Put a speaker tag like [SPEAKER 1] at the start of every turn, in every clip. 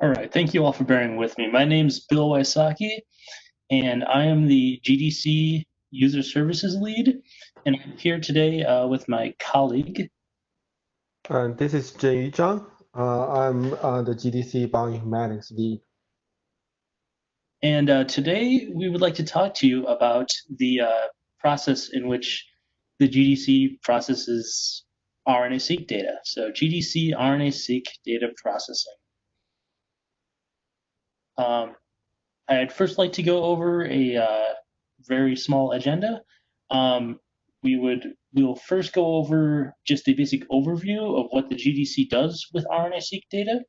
[SPEAKER 1] All right, thank you all for bearing with me. My name's Bill Wysocki, and I am the GDC User Services Lead, and I'm here today with my colleague.
[SPEAKER 2] This is Jay Zhang. I'm the GDC bioinformatics lead.
[SPEAKER 1] And today we would like to talk to you about the process in which the GDC processes RNA-seq data. So GDC RNA-seq data processing. I'd first like to go over a very small agenda. Um, we will first go over just a basic overview of what the GDC does with RNA-seq data.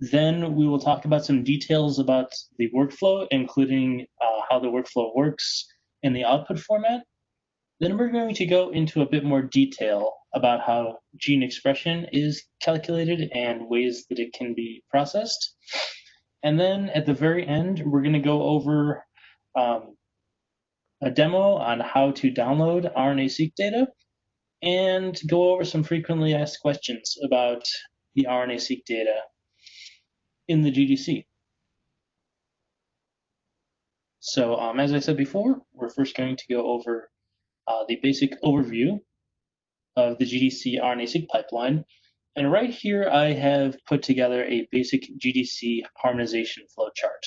[SPEAKER 1] Then we will talk about some details about the workflow, including how the workflow works and the output format. Then we're going to go into a bit more detail about how gene expression is calculated and ways that it can be processed. And then at the very end, we're going to go over um, a demo on how to download RNA-seq data and go over some frequently asked questions about the RNA-seq data in the GDC. So as I said before, we're first going to go over the basic overview of the GDC RNA-seq pipeline. And right here, I have put together a basic GDC harmonization flowchart.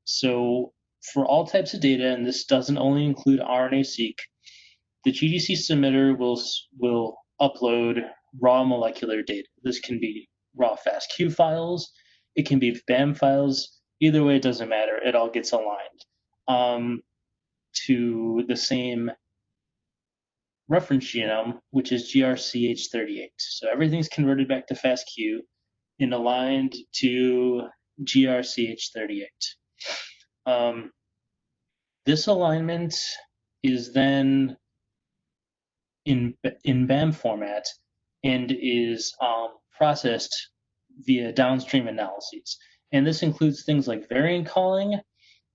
[SPEAKER 1] So for all types of data, and this doesn't only include RNA-seq, the GDC submitter will upload raw molecular data. This can be raw FASTQ files, it can be BAM files. Either way, it doesn't matter. It all gets aligned to the same reference genome, which is GRCH38. So everything's converted back to FASTQ and aligned to GRCH38. This alignment is then in BAM format and is processed via downstream analyses. And this includes things like variant calling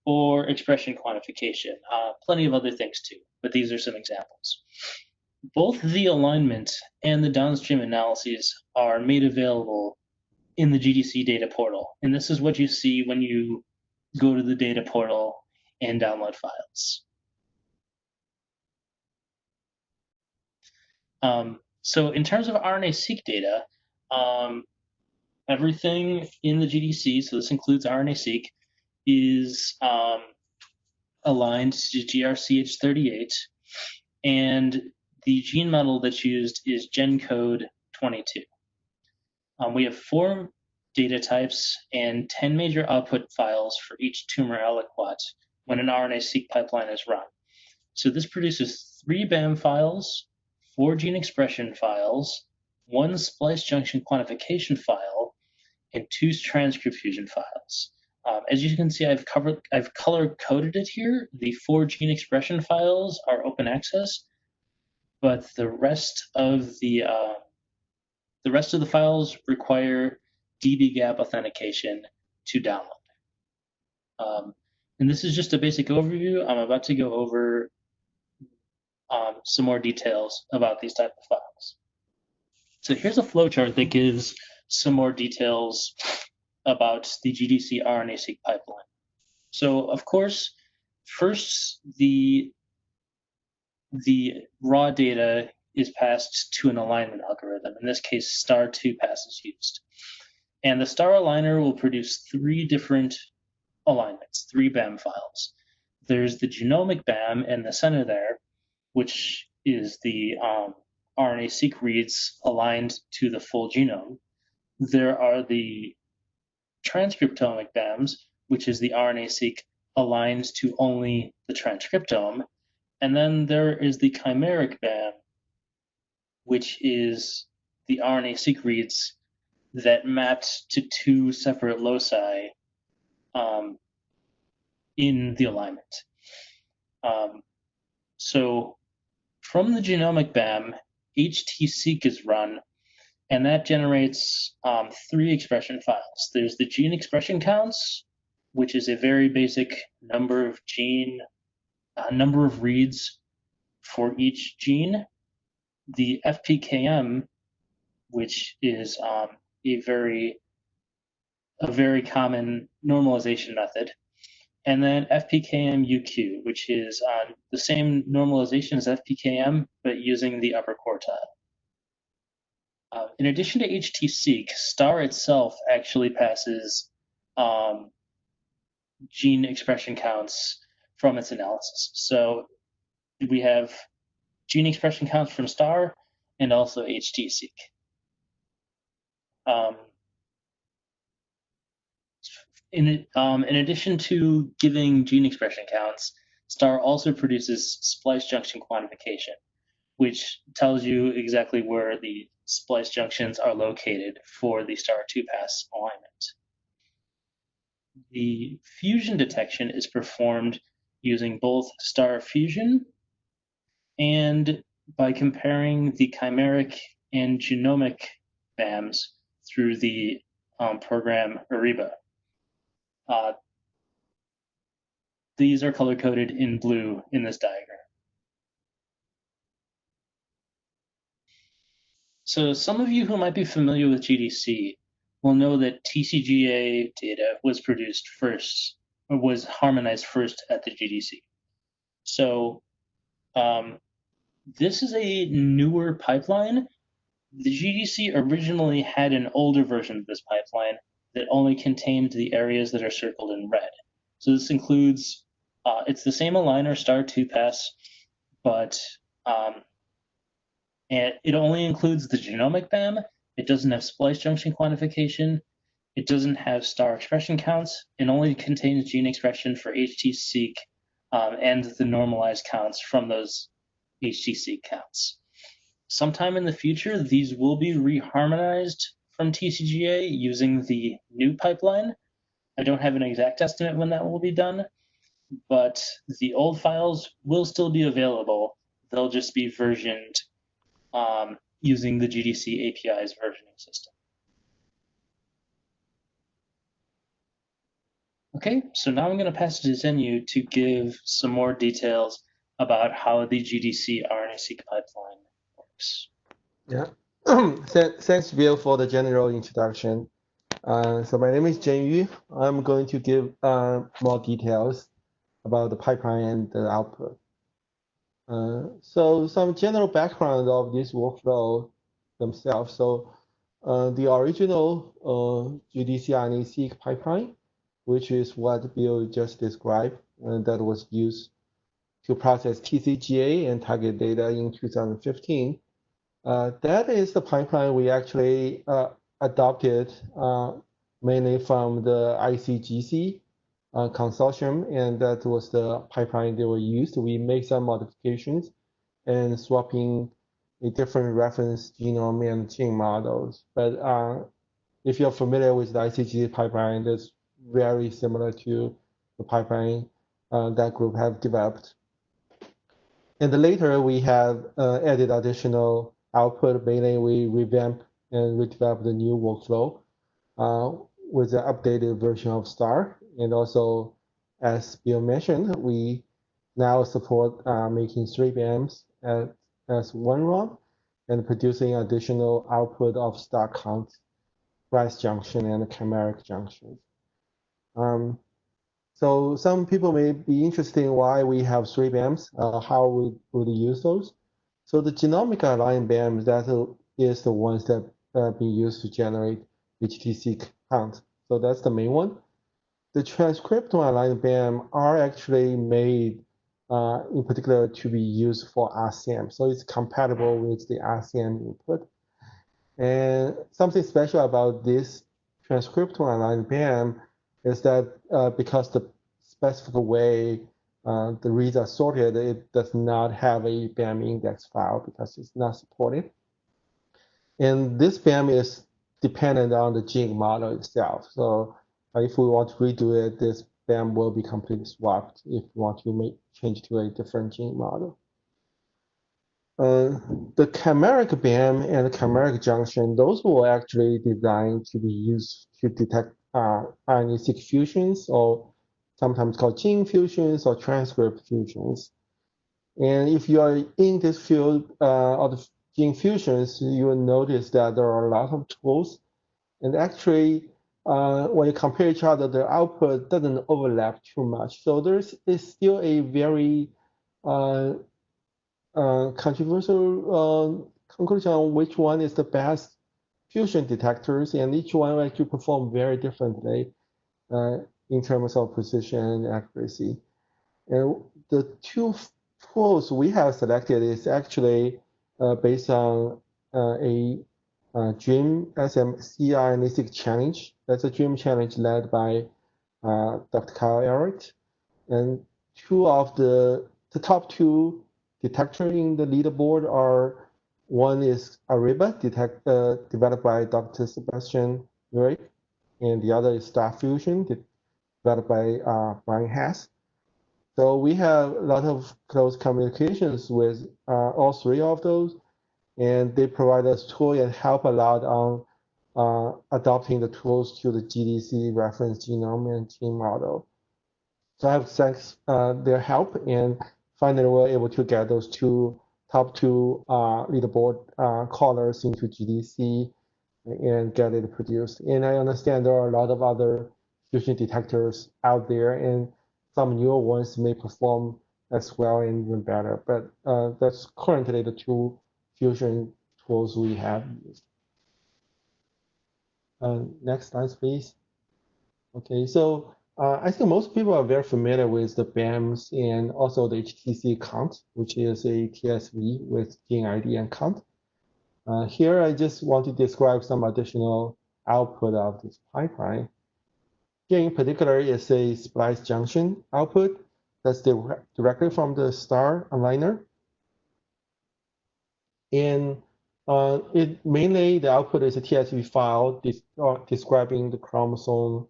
[SPEAKER 1] or expression quantification, plenty of other things too, but these are some examples. Both the alignment and the downstream analyses are made available in the GDC data portal. And this is what you see when you go to the data portal and download files. So in terms of RNA-seq data, everything in the GDC, so this includes RNA-seq, is aligned to GRCH38, and the gene model that's used is GenCode 22. We have 4 data types and 10 major output files for each tumor aliquot when an RNA-seq pipeline is run. So this produces 3 BAM files, 4 gene expression files, 1 splice junction quantification file, and 2 transcription files. As you can see, I've color-coded it here. The 4 gene expression files are open access, but the rest of the files require dbGaP authentication to download. And this is just a basic overview. I'm about to go over some more details about these type of files. So here's a flowchart that gives some more details about the GDC RNA-seq pipeline. So of course, first the raw data is passed to an alignment algorithm. In this case, star2 pass is used. And the star aligner will produce 3 different alignments, 3 BAM files. There's the genomic BAM in the center there, which is the RNA-seq reads aligned to the full genome. There are the transcriptomic BAMs, which is the RNA-seq aligned to only the transcriptome. And then there is the chimeric BAM, which is the RNA-seq reads that mapped to 2 separate loci in the alignment. So from the genomic BAM, HT-seq is run, and that generates 3 expression files. There's the gene expression counts, which is a very basic number of reads for each gene. The FPKM, which is a very a very common normalization method. And then FPKM-UQ, which is the same normalization as FPKM, but using the upper quartile. In addition to HT-seq, STAR itself actually passes gene expression counts from its analysis. So we have gene expression counts from STAR and also HT-seq. In addition to giving gene expression counts, STAR also produces splice junction quantification, which tells you exactly where the splice junctions are located for the STAR 2-pass alignment. The fusion detection is performed using both STAR fusion and by comparing the chimeric and genomic BAMs through the program Ariba. These are color-coded in blue in this diagram. So some of you who might be familiar with GDC will know that TCGA data was produced first, or was harmonized first at the GDC. So this is a newer pipeline. The GDC originally had an older version of this pipeline that only contained the areas that are circled in red. So this includes, it's the same aligner STAR 2-pass, but and it only includes the genomic BAM. It doesn't have splice junction quantification. It doesn't have STAR expression counts. It only contains gene expression for HT-seq and the normalized counts from those HT-seq counts. Sometime in the future, these will be reharmonized from TCGA using the new pipeline. I don't have an exact estimate when that will be done, but the old files will still be available. They'll just be versioned using the GDC API's versioning system. Okay, so now I'm going to pass it to Zhenyu to give some more details about how the GDC RNA-Seq pipeline works.
[SPEAKER 2] Yeah, thanks, Bill, for the general introduction. So my name is Zhenyu. I'm going to give more details about the pipeline and the output. So some general background of this workflow themselves. So the original GDC RNA-Seq pipeline, which is what Bill just described, and that was used to process TCGA and target data in 2015. That is the pipeline we actually adopted mainly from the ICGC consortium, and that was the pipeline they were used. We made some modifications and swapping a different reference genome and gene models. But if you're familiar with the ICGC pipeline, that's very similar to the pipeline that group have developed. And later we have added additional output. Mainly we revamped and redeveloped the new workflow with the updated version of STAR. And also, as Bill mentioned, we now support making 3 BAMs as one run and producing additional output of STAR count, splice junction, and chimeric junctions. So some people may be interested in why we have 3 BAMs, how we would use those. So the genomic aligned BAMs, that is the ones that are being used to generate HT-seq count. So that's the main one. The transcriptome aligned BAM are actually made in particular to be used for RCM. So it's compatible with the RCM input. And something special about this transcriptome aligned BAM is that because the specific way the reads are sorted, it does not have a BAM index file because it's not supported. And this BAM is dependent on the gene model itself. So if we want to redo it, this BAM will be completely swapped if we want to change to a different gene model. The chimeric BAM and the chimeric junction, those were actually designed to be used to detect RNA-seq fusions, or sometimes called gene fusions or transcript fusions. And if you are in this field of the gene fusions, you will notice that there are a lot of tools. And actually, when you compare each other, the output doesn't overlap too much. So is still a very controversial conclusion on which one is the best fusion detectors, and each one actually perform very differently in terms of precision and accuracy. And the two tools we have selected is actually based on a Dream SMC RNA-Seq challenge. That's a Dream challenge led by Dr. Kyle Eric. And two of the top two detectors in the leaderboard are, one is Ariba, developed by Dr. Sebastian Murray, and the other is Star Fusion, developed by Brian Hess. So we have a lot of close communications with all three of those, and they provide us tools and help a lot on adopting the tools to the GDC reference genome and gene model. So I have thanks their help, and finally we're able to get those top two leaderboard callers into GDC and get it produced. And I understand there are a lot of other fusion detectors out there, and some newer ones may perform as well and even better. But that's currently the two fusion tools we have used. Next slide, please. Okay, so I think most people are very familiar with the BAMs and also the HTC count, which is a TSV with gene ID and count. Here, I just want to describe some additional output of this pipeline. Here in particular is a Splice Junction output that's directly from the star aligner. And mainly the output is a TSV file describing the chromosome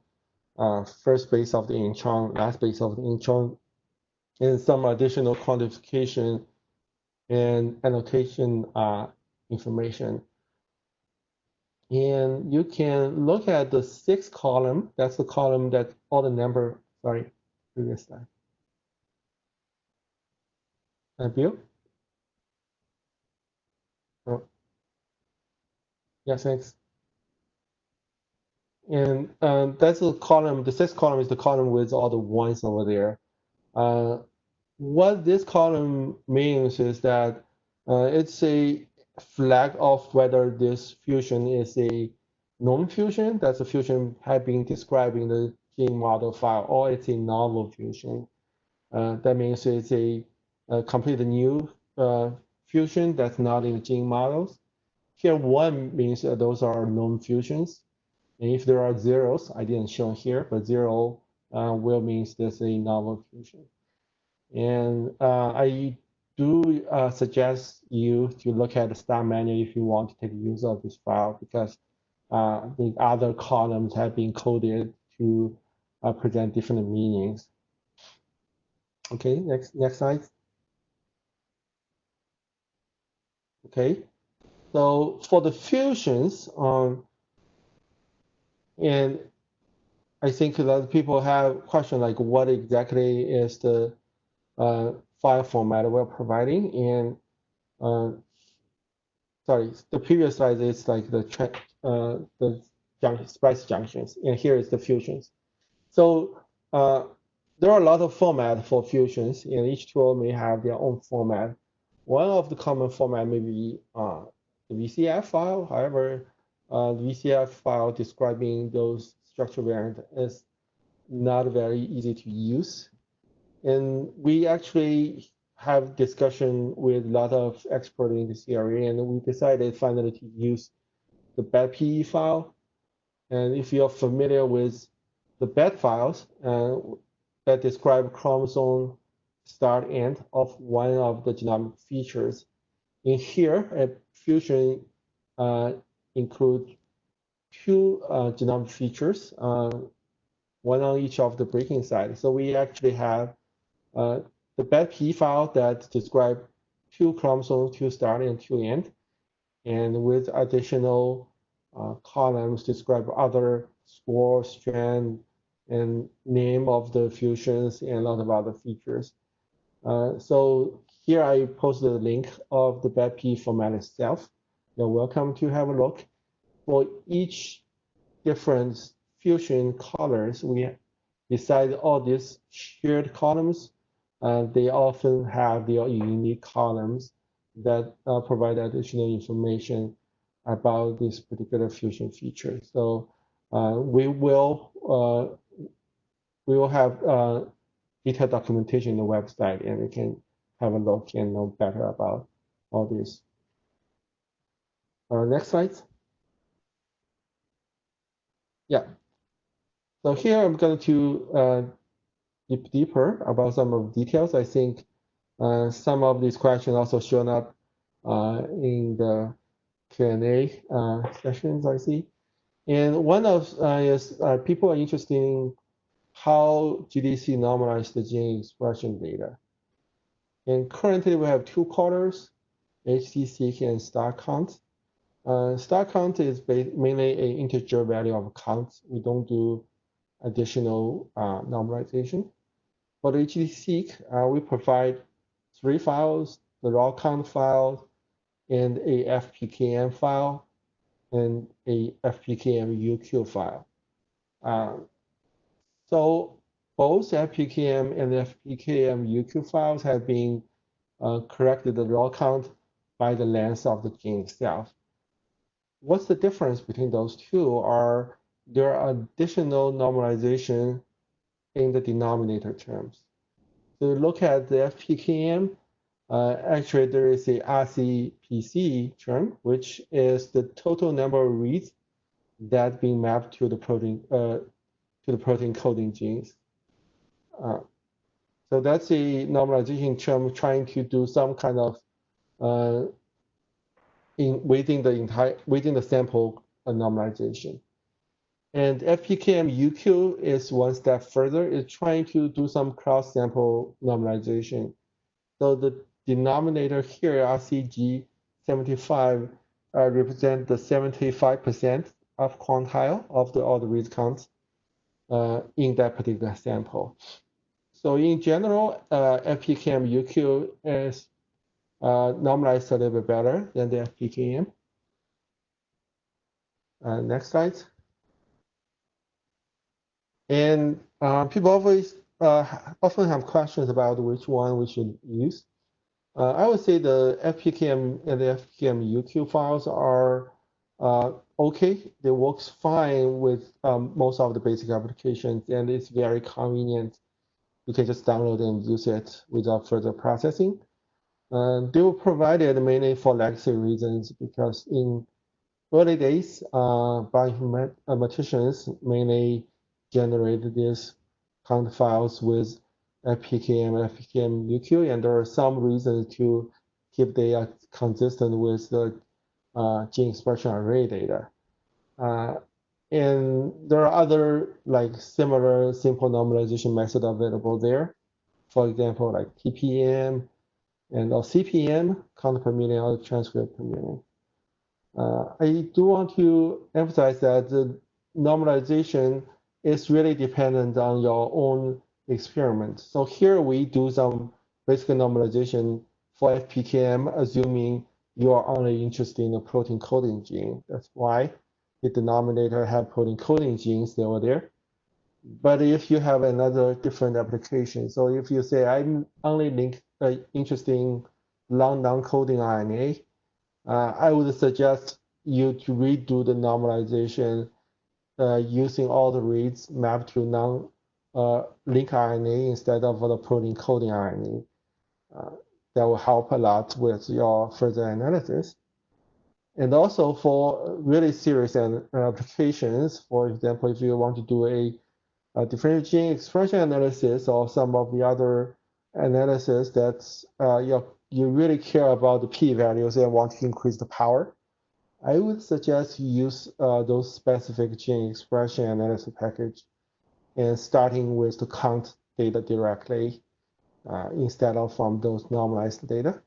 [SPEAKER 2] first base of the intron, last base of the intron, and some additional quantification and annotation information. And you can look at the sixth column. That's the column that all the number, sorry, previous slide. Bill? Oh. Yeah, thanks. And that's the column, the sixth column is the column with all the ones over there. What this column means is that it's a flag of whether this fusion is a known fusion, that's a fusion had been described in the gene model file, or it's a novel fusion. That means it's a completely new fusion that's not in the gene models. Here, one means that those are known fusions. And if there are zeros, I didn't show here, but zero will means there's a novel fusion. And I do suggest you to look at the star manual if you want to take use of this file, because the other columns have been coded to present different meanings. Okay, next slide. Okay, so for the fusions, and I think a lot of people have questions like what exactly is the file format we're providing, and sorry, the previous slide is like the splice junctions, and here is the fusions. So there are a lot of formats for fusions, and each tool may have their own format. One of the common format may be the VCF file. However, the VCF file describing those structure variants is not very easy to use. And we actually have discussion with a lot of experts in this area, and we decided finally to use the BET-PE file. And if you're familiar with the BET files that describe chromosome start end of one of the genomic features, in here, a fusion includes two genomic features, one on each of the breaking side. So we actually have the BET-PE file that describes two chromosomes, two start and two end, and with additional columns describe other spore, strand, and name of the fusions and a lot of other features. So here I posted a link of the BET-PE format itself. You're welcome to have a look. For each different fusion colors, beside all these shared columns, they often have their unique columns that provide additional information about this particular fusion feature. So we will have detailed documentation in the website, and you can have a look and know better about all this. Next slide. Yeah. So here I'm going to dig deeper about some of the details. I think some of these questions also shown up in the Q&A sessions I see. And one of is people are interested in how GDC normalized the gene expression data. And currently we have two callers, HT-seq and star count. Star count is mainly an integer value of count. We don't do additional normalization. For the HT-seq, we provide 3 files, the raw count file, and a FPKM file, and a FPKM UQ file. So both FPKM and FPKM UQ files have been corrected the raw count by the length of the gene itself. What's the difference between those two? There are additional normalization in the denominator terms. So look at the FPKM. Actually, there is a RCPC term, which is the total number of reads that being mapped to the protein coding genes. So that's a normalization term trying to do some kind of within the sample normalization. And FPKM UQ is one step further. It's trying to do some cross-sample normalization. So the denominator here, RCG 75, represent the 75% of quantile of all the read counts in that particular sample. So in general, FPKM UQ is normalized a little bit better than the FPKM. Next slide. And people always often have questions about which one we should use. I would say the FPKM and the FPKM UQ files are okay. They work fine with most of the basic applications, and it's very convenient. You can just download and use it without further processing. They were provided mainly for legacy reasons because in early days, bioinformaticians mainly generated these count files with FPKM and FPKM UQ, and there are some reasons to keep data consistent with the gene expression array data. And there are other similar simple normalization methods available there. For example, like TPM and CPM, count per million, or transcript per million. I do want to emphasize that the normalization is really dependent on your own experiment. So here we do some basic normalization for FPKM, assuming you are only interested in a protein coding gene. That's why the denominator have protein coding genes over there. But if you have another different application, so if you say I'm only interested in long non-coding RNA, I would suggest you to redo the normalization using all the reads mapped to non-link RNA instead of the protein coding RNA. That will help a lot with your further analysis. And also for really serious applications, for example, if you want to do a differential gene expression analysis or some of the other analysis that's you really care about the p-values and want to increase the power, I would suggest you use those specific gene expression analysis package and starting with the count data directly instead of from those normalized data.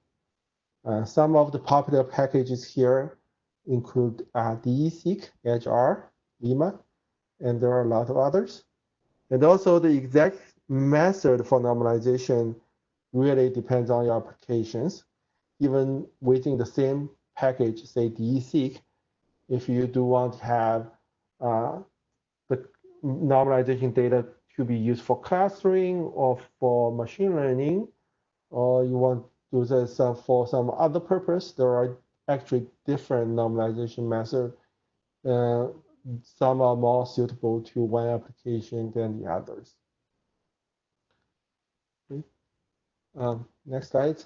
[SPEAKER 2] Some of the popular packages here include DE-seq, EDGE-R, Lima, and there are a lot of others. And also the exact method for normalization really depends on your applications. Even within the same package, say DE-seq, if you do want to have the normalization data to be used for clustering or for machine learning, or you want to do this for some other purpose, there are actually different normalization methods. Uh, some are more suitable to one application than the others. Okay. Next slide.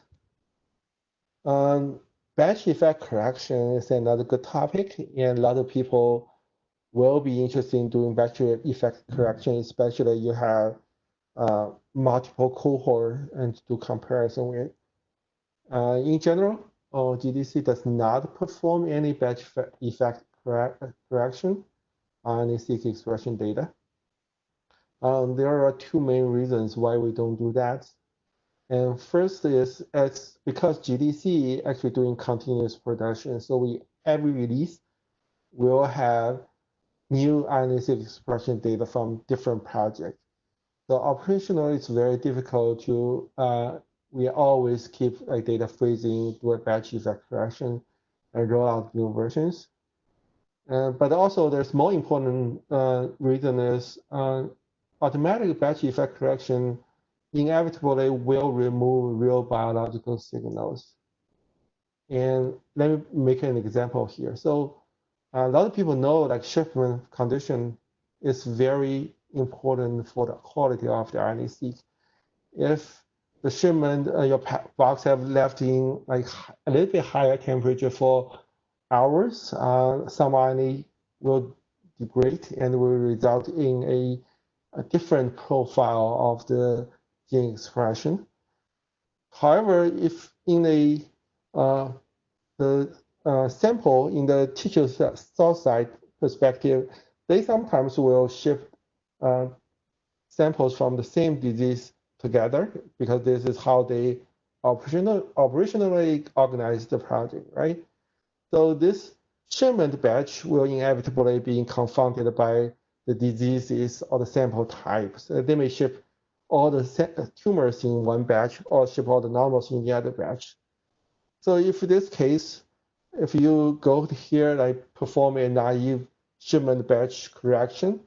[SPEAKER 2] Batch effect correction is another good topic, and a lot of people will be interested in doing batch effect correction, especially you have multiple cohort and to do comparison with. In general, GDC does not perform any batch effect correction on RNA-seq expression data. There are two main reasons why we don't do that. And first is it's because GDC actually doing continuous production. So every release will have new RNA-seq expression data from different projects. So operationally, it's very difficult to, we always keep data freezing, do a batch effect correction, and roll out new versions. But also there's more important reason is automatic batch effect correction inevitably will remove real biological signals. And let me make an example here. So a lot of people know like shipment condition is very important for the quality of the RNA-seq. If the shipment, your box have left in like a little bit higher temperature for hours, some RNA will degrade and will result in a different profile of the gene expression. However, if in the sample in the tissue cell site perspective, they sometimes will ship samples from the same disease together because this is how they operationally organize the project, right? So this shipment batch will inevitably be confounded by the diseases or the sample types. They may ship all the tumors in one batch or ship all the normals in the other batch. So if this case, if you go here, like perform a naive shipment batch correction,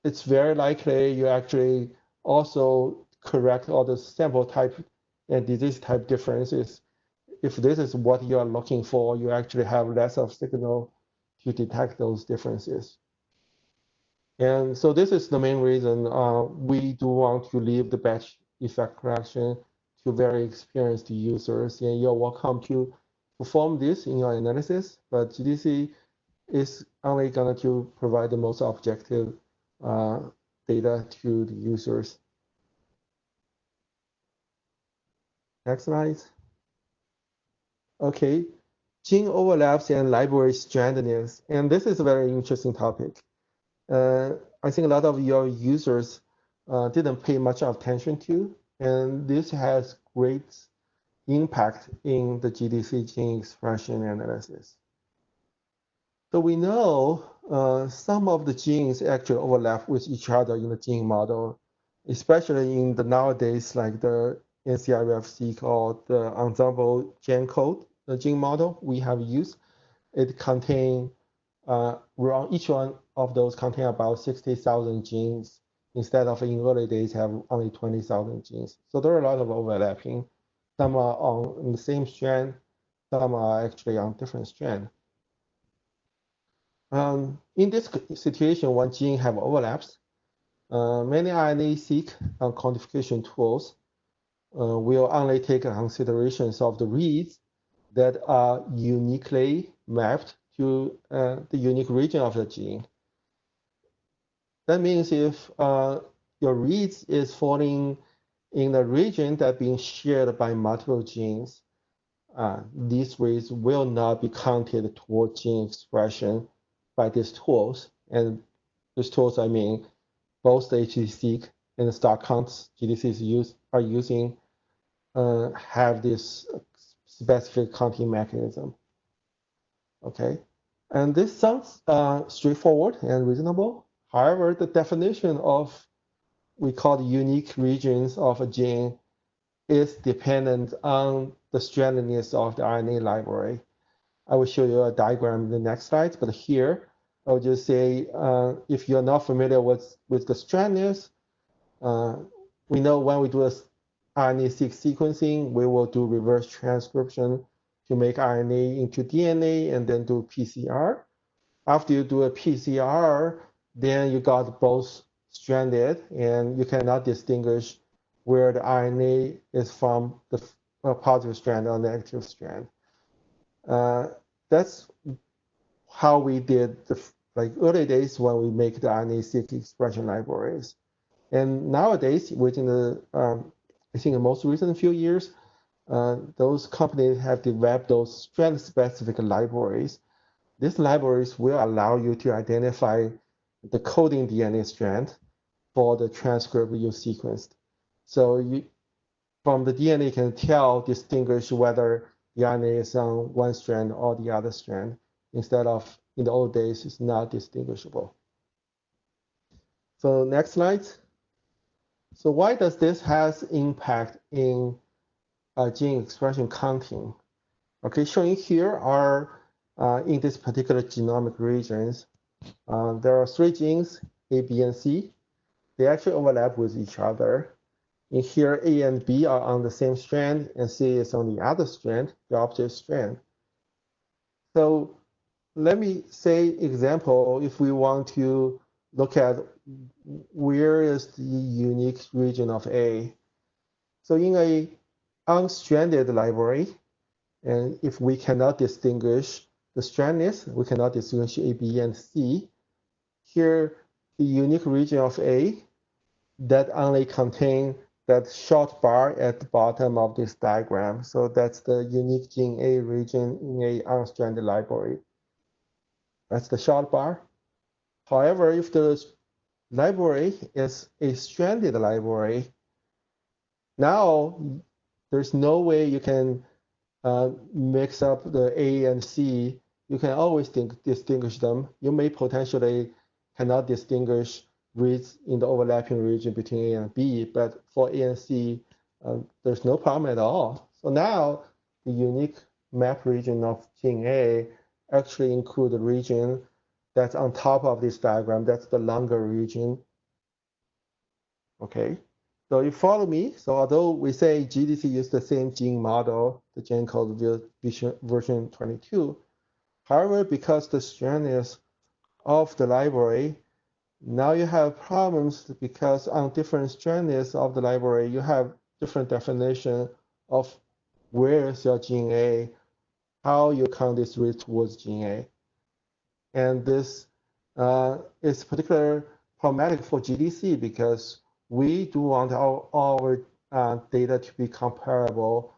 [SPEAKER 2] it's very likely you actually also correct all the sample type and disease type differences. If this is what you are looking for, you actually have less of signal to detect those differences. And so this is the main reason we do want to leave the batch effect correction to very experienced users. And you're welcome to perform this in your analysis, but GDC is only going to provide the most objective data to the users. Next slide. Okay, gene overlaps and library strandedness. And this is a very interesting topic. I think a lot of your users didn't pay much attention to, and this has great impact in the GDC gene expression analysis. So we know some of the genes actually overlap with each other in the gene model, especially in the nowadays like the NCRF-seq or the ensemble gen code, the gene model we have used. It contains each one of those contain about 60,000 genes instead of in early days have only 20,000 genes. So there are a lot of overlapping. Some are on the same strand, some are actually on different strand. In this situation, when gene have overlaps, many RNA-seq quantification tools will only take considerations of the reads that are uniquely mapped to the unique region of the gene. That means if your reads is falling in the region that being shared by multiple genes, these reads will not be counted toward gene expression by these tools. And these tools, I mean, both the HT-seq and the star counts GDCs are using have this specific counting mechanism. Okay, and this sounds straightforward and reasonable. However, the definition of we call the unique regions of a gene is dependent on the strandedness of the RNA library. I will show you a diagram in the next slide, but here I'll just say, if you're not familiar with the strand is, we know when we do a RNA-seq sequencing, we will do reverse transcription to make RNA into DNA and then do PCR. After you do a PCR, then you got both stranded, and you cannot distinguish where the RNA is from the positive strand or negative strand. That's how we did the early days when we make the RNA-seq expression libraries. And nowadays, within the I think the most recent few years, those companies have developed those strand-specific libraries. These libraries will allow you to identify the coding DNA strand for the transcript you sequenced. So from the DNA, you can distinguish whether the RNA is on one strand or the other strand, instead of in the old days, it's not distinguishable. So next slide. So why does this has impact in gene expression counting? Okay, showing here are in this particular genomic regions, there are 3 genes, A, B, and C. They actually overlap with each other. In here, A and B are on the same strand, and C is on the other strand, the opposite strand. So let me say example, if we want to look at where is the unique region of A. So in a unstranded library, and if we cannot distinguish the strand is, we cannot distinguish A, B, and C. Here, the unique region of A that only contain that short bar at the bottom of this diagram. So that's the unique gene A region in a unstranded library. That's the short bar. However, if the library is a stranded library, now there's no way you can mix up the A and C. You can always distinguish them. You may potentially cannot distinguish reads in the overlapping region between A and B, but for A and C, there's no problem at all. So now the unique map region of gene A actually include the region that's on top of this diagram. That's the longer region. Okay, so you follow me. So although we say GDC used the same gene model, the gene code version 22, however, because the strand is of the library, now you have problems because on different strands of the library, you have different definition of where is your gene A, how you count this read towards gene A. And this is particularly problematic for GDC because we do want our data to be comparable,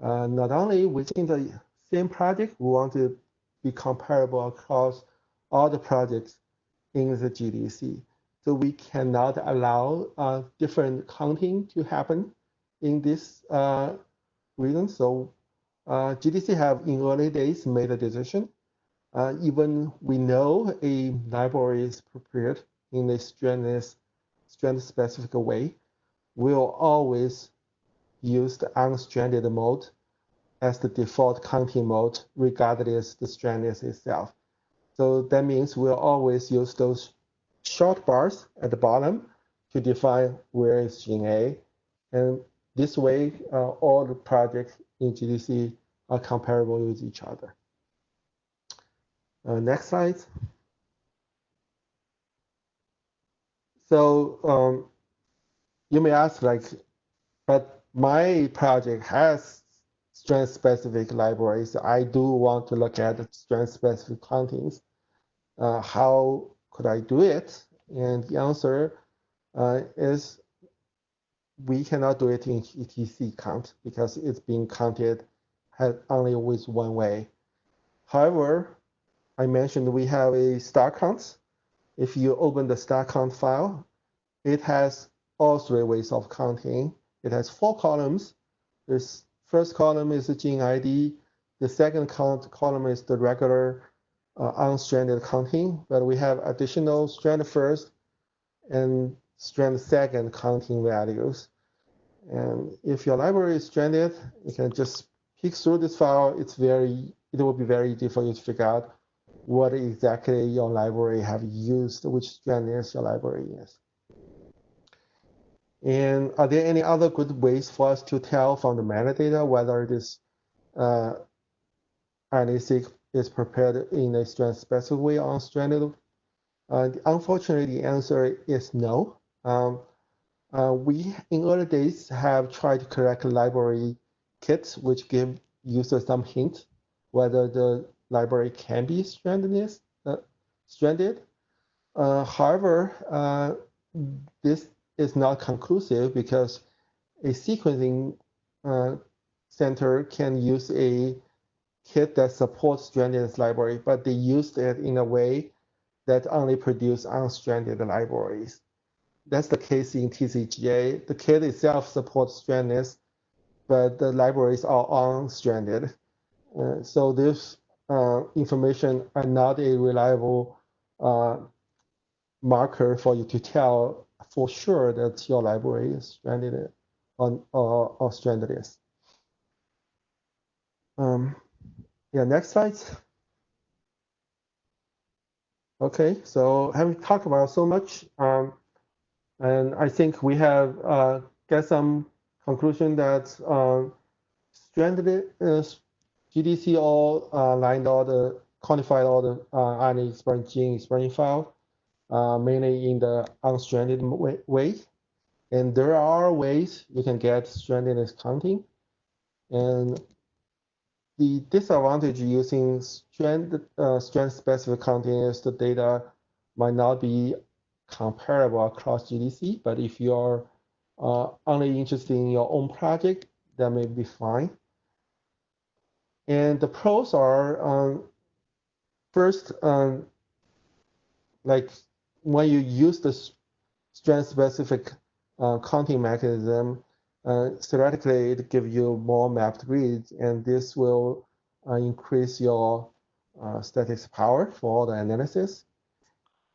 [SPEAKER 2] not only within the same project, we want to be comparable across all the projects in the GDC. So we cannot allow different counting to happen in this region. So GDC have in early days made a decision. Even we know a library is prepared in a strand-specific way, we'll always use the unstranded mode as the default counting mode, regardless the strand is itself. So that means we'll always use those short bars at the bottom to define where is gene A. And this way, all the projects in GDC are comparable with each other. Next slide. So you may ask, but my project has strand-specific libraries. I do want to look at strand-specific countings. How could I do it? And the answer is we cannot do it in ETC count because it's being counted only with one way. However, I mentioned we have a star count. If you open the star count file, it has all 3 ways of counting. It has 4 columns. This first column is the gene ID. The second column is the regular unstranded counting, but we have additional strand first and strand second counting values. And if your library is stranded, you can just pick through this file. It will be very easy for you to figure out what exactly your library have used, which strand is your library is. And are there any other good ways for us to tell from the metadata whether this RNA-seq is prepared in a strand-specific way or unstranded? Unfortunately, the answer is no. We, in early days, have tried to correct library kits, which give users some hint whether the library can be stranded. However, this is not conclusive because a sequencing center can use a kit that supports stranded library, but they used it in a way that only produce unstranded libraries. That's the case in TCGA. The kit itself supports strandedness, but the libraries are unstranded. So this information are not a reliable marker for you to tell for sure that your library is stranded or stranded. Yeah, next slide. Okay, so having talked about so much, and I think we have get some conclusion that stranded GDC all lined all the quantified all the RNA expression gene expression file, mainly in the unstranded way. And there are ways you can get strandedness counting. And the disadvantage using strand-specific counting is the data might not be comparable across GDC, but if you're only interested in your own project, that may be fine. And the pros are, first, like when you use the strand-specific counting mechanism, theoretically it gives you more mapped reads, and this will increase your statistics power for the analysis.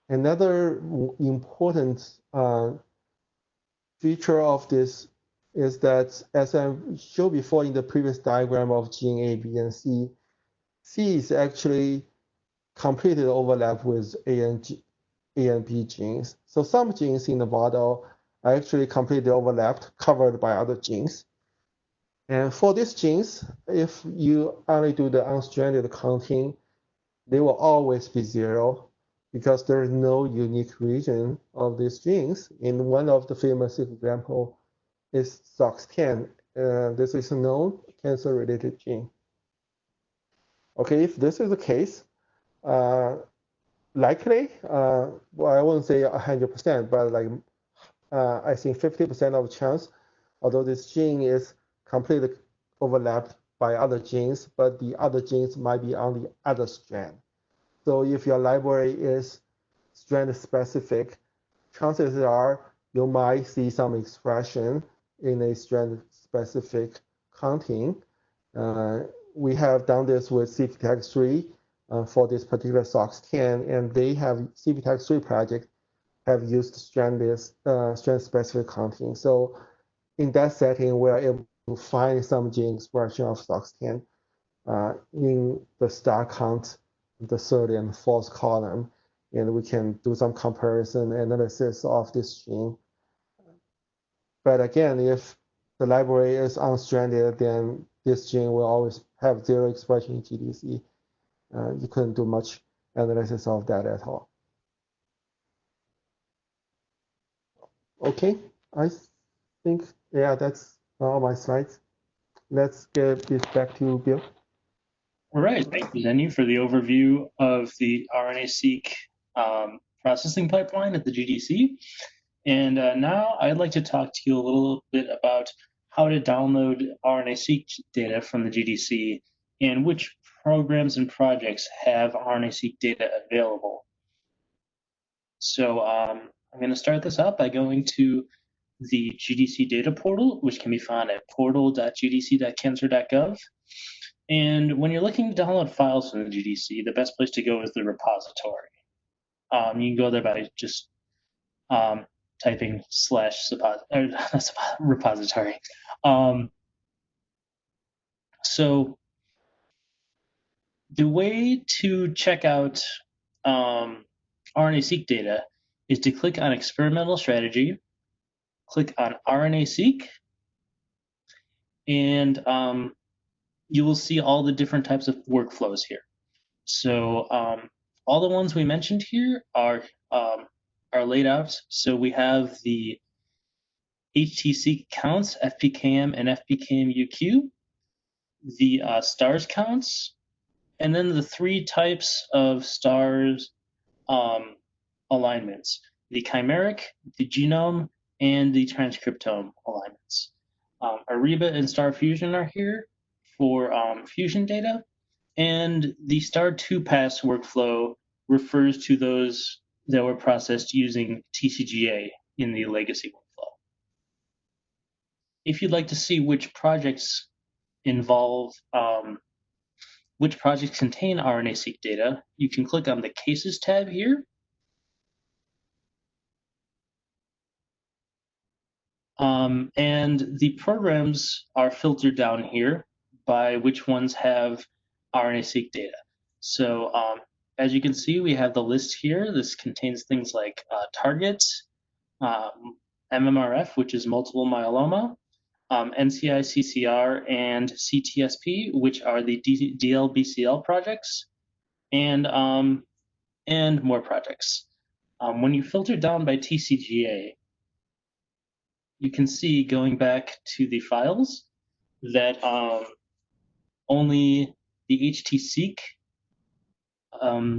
[SPEAKER 2] Another important feature of this is that, as I showed before in the previous diagram of gene A, B, and C, C is actually completed overlap with A and B genes. So some genes in the model are actually completely overlapped, covered by other genes. And for these genes, if you only do the unstranded counting, they will always be zero because there is no unique region of these genes. In one of the famous example is SOX10. This is a known cancer-related gene. Okay, if this is the case, likely, well, I won't say 100%, but like I think 50% of chance, although this gene is completely overlapped by other genes, but the other genes might be on the other strand. So if your library is strand specific, chances are you might see some expression in a strand specific counting. We have done this with CPTAX3 for this particular SOX10, and they have CPTAX3 project have used strand specific counting. So in that setting, we're able to find some gene expression of SOX10 in the star count, the third and fourth column, and we can do some comparison analysis of this gene. But again, if the library is unstranded, then this gene will always have zero expression in GDC. You couldn't do much analysis of that at all. Okay, I think, yeah, that's all my slides. Let's get this back to Bill.
[SPEAKER 1] All right, thank you, Zenyu, for the overview of the RNA-seq processing pipeline at the GDC. And now I'd like to talk to you a little bit about how to download RNA-seq data from the GDC and which programs and projects have RNA-seq data available. So I'm going to start this up by going to the GDC data portal, which can be found at portal.gdc.cancer.gov. And when you're looking to download files from the GDC, the best place to go is the repository. You can go there by just typing /repository. So The way to check out RNA-seq data is to click on Experimental Strategy, click on RNA-seq, and you will see all the different types of workflows here. So all the ones we mentioned here are laid out. So we have the HT-seq counts, FPKM and FPKM-UQ, the stars counts, and then the three types of stars alignments, the chimeric, the genome, and the transcriptome alignments. Ariba and star fusion are here for fusion data, and the star 2-pass workflow refers to those that were processed using TCGA in the legacy workflow. If you'd like to see which projects involve which projects contain RNA-seq data, you can click on the Cases tab here. And the programs are filtered down here by which ones have RNA-seq data. So as you can see, we have the list here. This contains things like targets, MMRF, which is multiple myeloma, NCI-CCR, and CTSP, which are the DLBCL projects, and more projects. When you filter down by TCGA, you can see, going back to the files, that only the HT-seq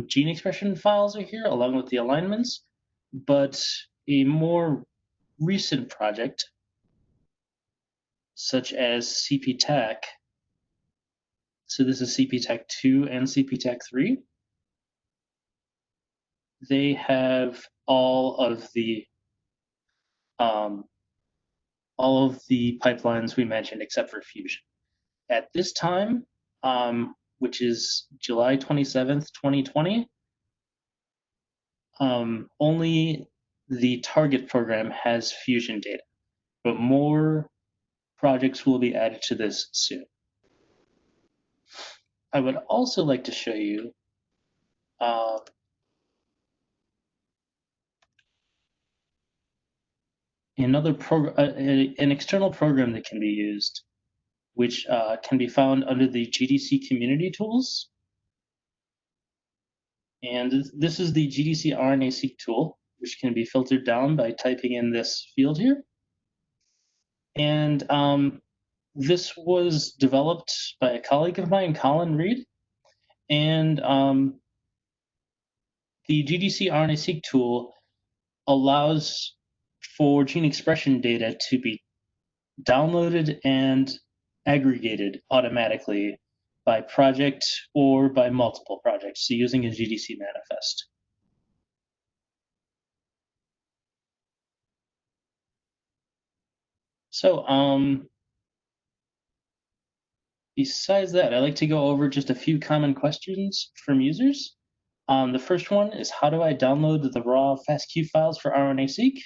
[SPEAKER 1] gene expression files are here, along with the alignments, but a more recent project, such as CPTAC, so this is CPTAC2 and CPTAC3, they have all of the pipelines we mentioned except for fusion. At this time, which is July 27th, 2020, only the target program has fusion data, but more projects will be added to this soon. I would also like to show you an external program that can be used, which can be found under the GDC community tools. And this is the GDC RNA-Seq tool, which can be filtered down by typing in this field here. And this was developed by a colleague of mine, Colin Reed. And the GDC RNA-Seq tool allows for gene expression data to be downloaded and aggregated automatically by project or by multiple projects, so using a GDC manifest. So besides that, I'd like to go over just a few common questions from users. The first one is, how do I download the raw FASTQ files for RNA-seq?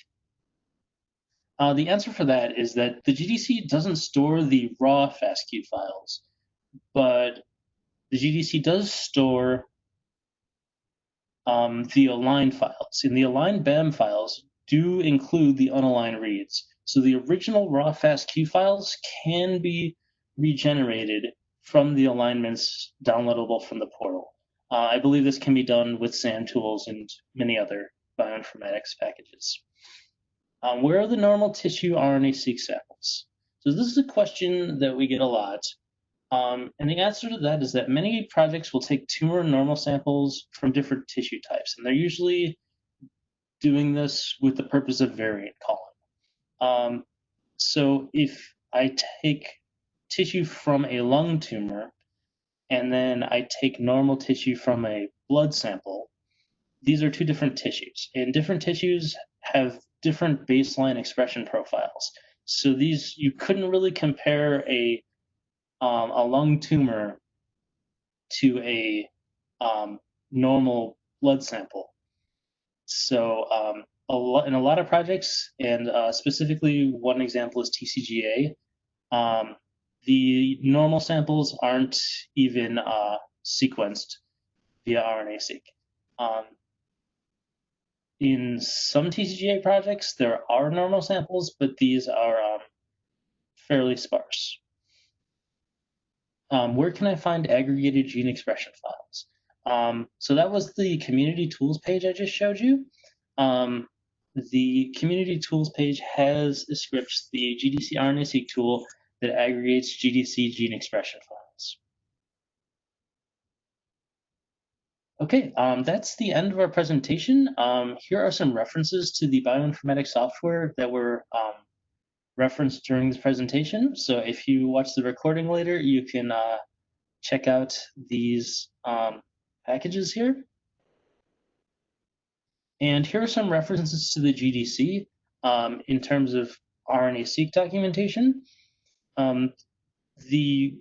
[SPEAKER 1] The answer for that is that the GDC doesn't store the raw FASTQ files, but the GDC does store the aligned files. And the aligned BAM files do include the unaligned reads. So the original raw FASTQ files can be regenerated from the alignments downloadable from the portal. I believe this can be done with SAM tools and many other bioinformatics packages. Where are the normal tissue RNA-seq samples? So this is a question that we get a lot. And the answer to that is that many projects will take tumor and normal samples from different tissue types, and they're usually doing this with the purpose of variant calling. So if I take tissue from a lung tumor, and then I take normal tissue from a blood sample, these are two different tissues, and different tissues have different baseline expression profiles. So these, you couldn't really compare a lung tumor to a normal blood sample. So in a lot of projects, and specifically one example is TCGA, the normal samples aren't even sequenced via RNA-seq. In some TCGA projects, there are normal samples, but these are fairly sparse. Where can I find aggregated gene expression files? So that was the community tools page I just showed you. The community tools page has a script, the GDC RNA-Seq tool, that aggregates GDC gene expression files. Okay, that's the end of our presentation. Here are some references to the bioinformatics software that were referenced during this presentation. So if you watch the recording later, you can check out these packages here. And here are some references to the GDC in terms of RNA-seq documentation. The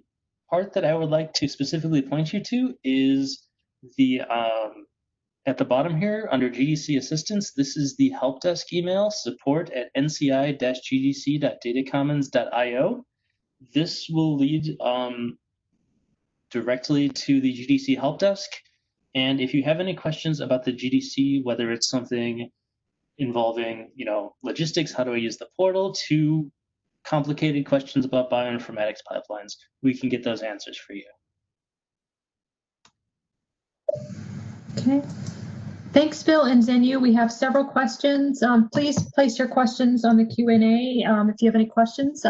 [SPEAKER 1] part that I would like to specifically point you to is the at the bottom here under GDC assistance. This is the help desk email, support@nci-gdc.datacommons.io. This will lead directly to the GDC help desk. And if you have any questions about the GDC, whether it's something involving, logistics, how do I use the portal, to complicated questions about bioinformatics pipelines, we can get those answers for you.
[SPEAKER 3] Okay. Thanks, Bill and Zhenyu. We have several questions. Please place your questions on the Q&A if you have any questions.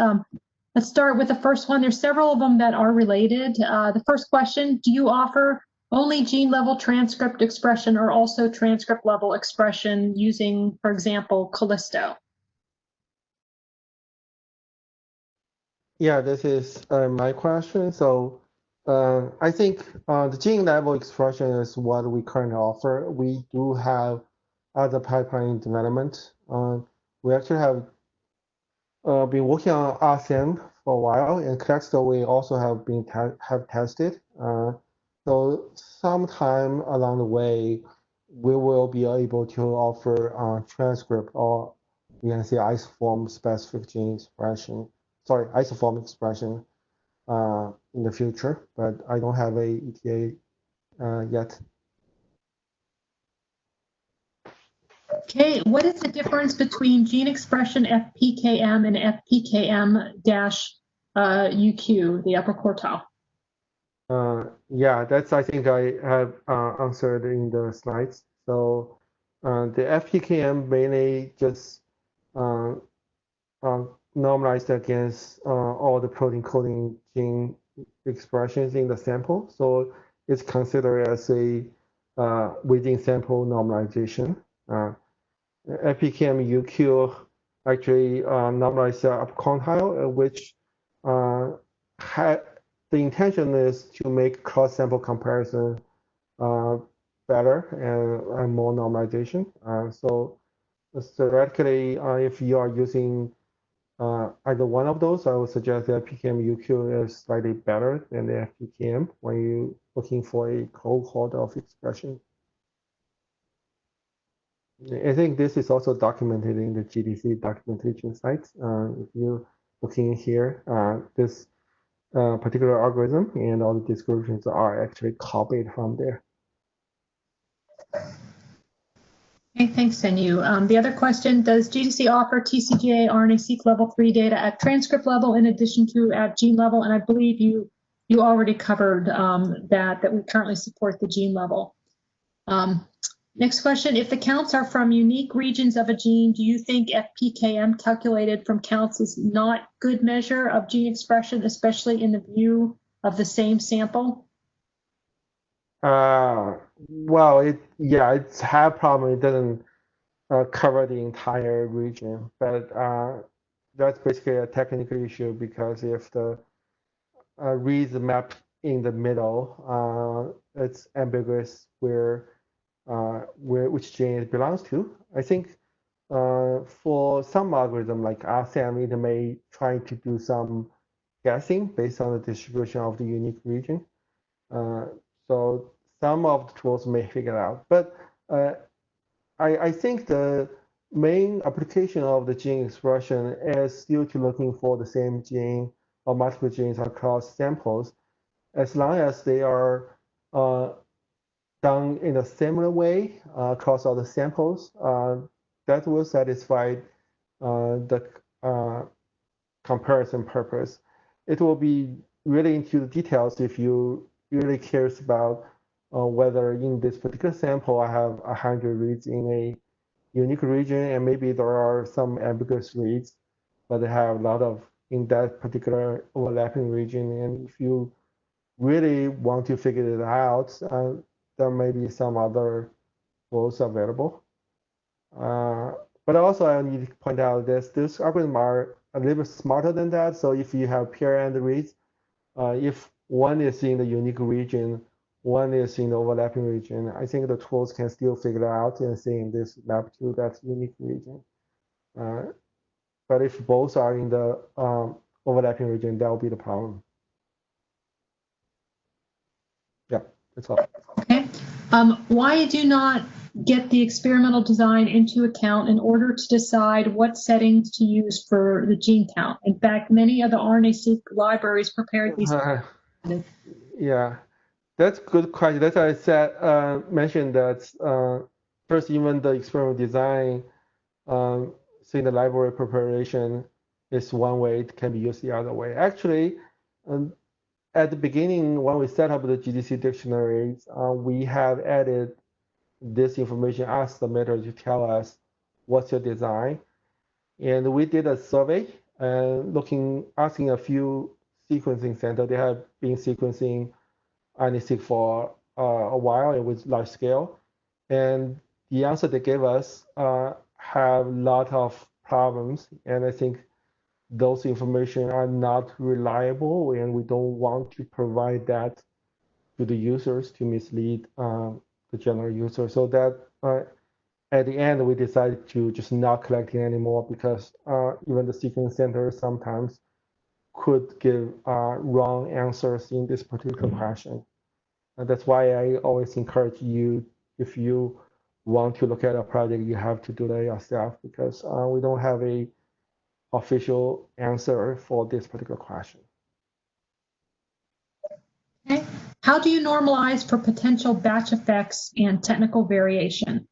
[SPEAKER 3] Let's start with the first one. There's several of them that are related. The first question, do you offer only gene level transcript expression or also transcript level expression using, for example, Callisto?
[SPEAKER 2] Yeah, this is my question. So I think the gene level expression is what we currently offer. We do have other pipeline development. We actually have been working on RCM for a while, and Callisto we also have been tested. So sometime along the way, we will be able to offer transcript, or we can say isoform specific gene expression. Sorry, isoform expression in the future, but I don't have a ETA yet.
[SPEAKER 3] Okay, what is the difference between gene expression FPKM and FPKM-UQ, the upper quartile?
[SPEAKER 2] Yeah, that's, I think I have answered in the slides. So the FPKM mainly just normalized against all the protein coding gene expressions in the sample. So it's considered as a within sample normalization. FPKM-UQ actually normalized up quantile, which the intention is to make cross-sample comparison better and more normalization. So theoretically, if you are using either one of those, I would suggest that FPKM-UQ is slightly better than the FPKM when you're looking for a cohort of expression. I think this is also documented in the GDC documentation sites. If you're looking here, this particular algorithm and all the descriptions are actually copied from there.
[SPEAKER 3] Okay, thanks, Zhenyu. The other question, does GDC offer TCGA RNA-seq level 3 data at transcript level in addition to at gene level? And I believe you already covered that we currently support the gene level. Next question, if the counts are from unique regions of a gene, do you think FPKM calculated from counts is not good measure of gene expression, especially in the view of the same sample?
[SPEAKER 2] Well, it's a problem. It doesn't cover the entire region, but that's basically a technical issue, because if the reads map in the middle, it's ambiguous which gene it belongs to. I think for some algorithm like RCM, it may try to do some guessing based on the distribution of the unique region. So some of the tools may figure it out, but I think the main application of the gene expression is still to looking for the same gene or multiple genes across samples, as long as they are done in a similar way across all the samples, that will satisfy the comparison purpose. It will be really into the details if you really cares about whether in this particular sample I have 100 reads in a unique region, and maybe there are some ambiguous reads, but they have a lot of in that particular overlapping region. And if you really want to figure it out, there may be some other tools available. But also I need to point out that these algorithms are a little bit smarter than that. So if you have pair-end reads, if one is in the unique region, one is in the overlapping region, I think the tools can still figure it out and saying this map to that unique region. But if both are in the overlapping region, that will be the problem. Yeah, that's all.
[SPEAKER 3] Okay. Why do you not get the experimental design into account in order to decide what settings to use for the gene count? In fact, many of the RNA-seq libraries prepared these.
[SPEAKER 2] Yeah, that's a good question. That's why I said mentioned that first, even the experimental design, seeing the library preparation is one way. It can be used the other way. Actually, at the beginning, when we set up the GDC dictionaries, we have added this information, ask the meta to tell us what's your design. And we did a survey asking a few sequencing centers. They have been sequencing RNA-seq for a while and with large scale. And the answer they gave us have a lot of problems. And I think those information are not reliable, and we don't want to provide that to the users to mislead the general user. So that at the end, we decided to just not collect it anymore because even the sequencing center sometimes could give wrong answers in this particular question. And that's why I always encourage you, if you want to look at a project, you have to do that yourself, because we don't have a official answer for this particular question.
[SPEAKER 3] Okay. How do you normalize for potential batch effects and technical variation?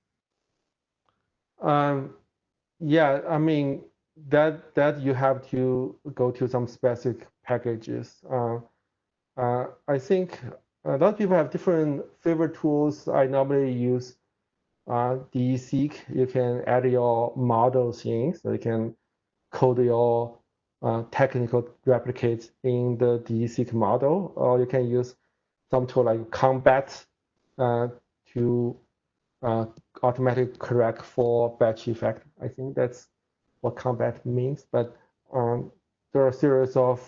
[SPEAKER 2] Yeah, I mean, that you have to go to some specific packages. I think a lot of people have different favorite tools. I normally use DE-seq. You can add your models in, so you can code your technical replicates in the DE-seq model, or you can use some tool like Combat to automatically correct for batch effect. I think that's what Combat means, but there are a series of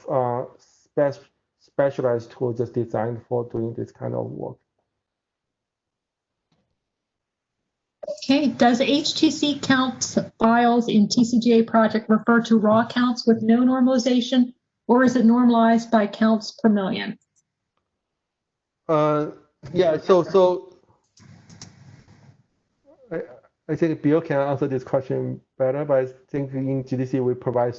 [SPEAKER 2] specialized tools just designed for doing this kind of work.
[SPEAKER 3] Okay, does HTC count files in TCGA project refer to raw counts with no normalization, or is it normalized by counts per million?
[SPEAKER 2] Yeah, so I think Bill can answer this question better, but I think in GDC we provide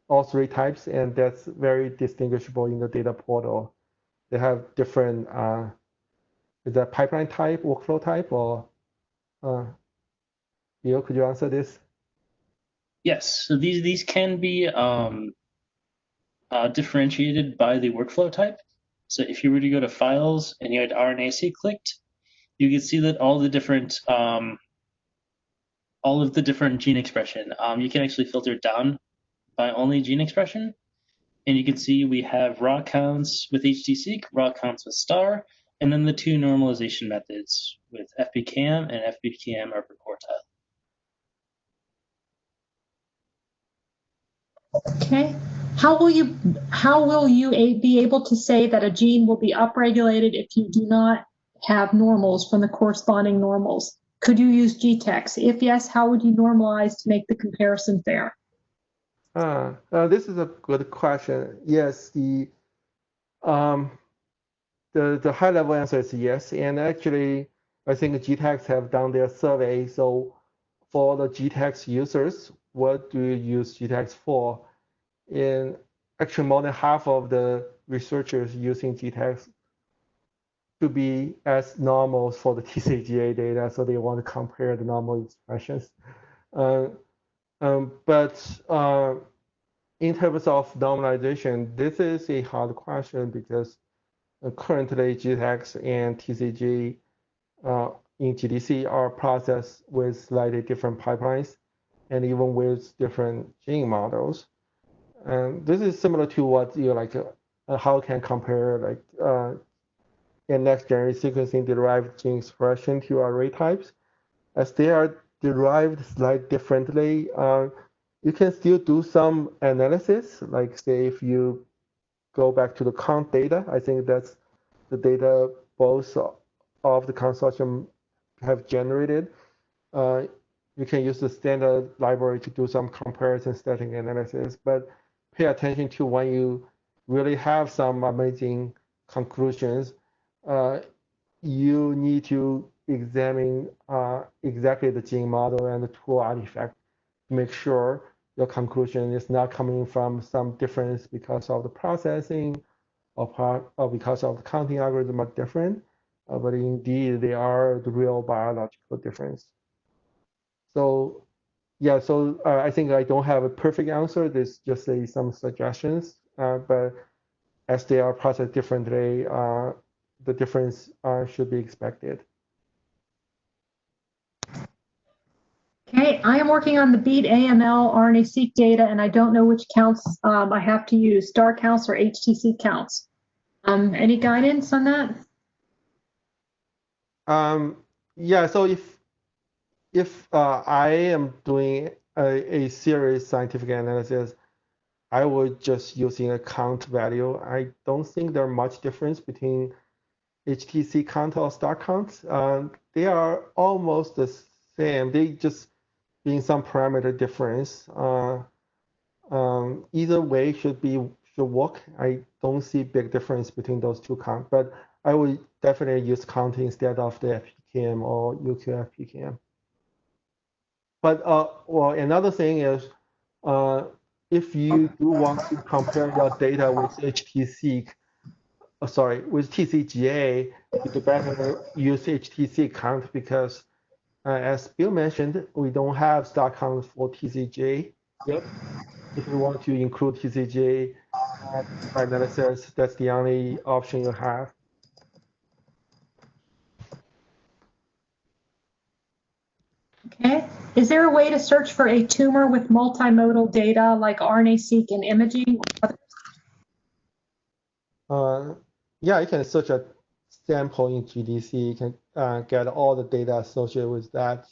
[SPEAKER 2] all three types, and that's very distinguishable in the data portal. They have different, is that pipeline type, workflow type, or Bill, could you answer this?
[SPEAKER 1] Yes, so these can be differentiated by the workflow type. So if you were to go to Files and you had RNA-seq clicked, you can see that all of the different gene expression. You can actually filter down by only gene expression, and you can see we have raw counts with HT-seq, raw counts with star, and then the two normalization methods with FBKM and FBKM upper quartile.
[SPEAKER 3] Okay. How will you be able to say that a gene will be upregulated if you do not have normals from the corresponding normals? Could you use GTEx? If yes, how would you normalize to make the comparison fair?
[SPEAKER 2] This is a good question. Yes, the high level answer is yes. And actually, I think GTEx have done their survey. So for the GTEx users, what do you use GTEx for? And actually, more than half of the researchers using GTEx to be as normal for the TCGA data, so they want to compare the normal expressions. But in terms of normalization, this is a hard question because currently GTEx and TCG in GDC are processed with slightly different pipelines and even with different gene models. And this is similar to what you like, how can compare like in next generation sequencing derived gene expression to array types, as they are derived slightly differently. You can still do some analysis, like say if you go back to the count data, I think that's the data both of the consortium have generated. You can use the standard library to do some comparison static analysis, but pay attention to when you really have some amazing conclusions. You need to examine exactly the gene model and the tool artifact to make sure your conclusion is not coming from some difference because of the processing or because of the counting algorithm are different, but indeed they are the real biological difference. So yeah, so I think I don't have a perfect answer. There's just some suggestions, but as they are processed differently, the difference should be expected.
[SPEAKER 3] Okay, I am working on the Beat AML RNA-Seq data, and I don't know which counts I have to use, star counts or HTC counts. Any guidance on that?
[SPEAKER 2] Yeah, so if I am doing a serious scientific analysis, I would just using a count value. I don't think there's much difference between HTC count or star counts. They are almost the same. They just being some parameter difference. Either way should work. I don't see big difference between those two counts, but I would definitely use count instead of the FPKM or UQFPKM. But well, another thing is, if you do want to compare your data with HTC, with TCGA, you better use HTC count because, as Bill mentioned, we don't have star count for TCGA yet. If you want to include TCGA analysis, that's the only option you have.
[SPEAKER 3] Okay. Is there a way to search for a tumor with multimodal data like RNA-Seq and imaging?
[SPEAKER 2] Yeah, you can search a sample in GDC. You can get all the data associated with that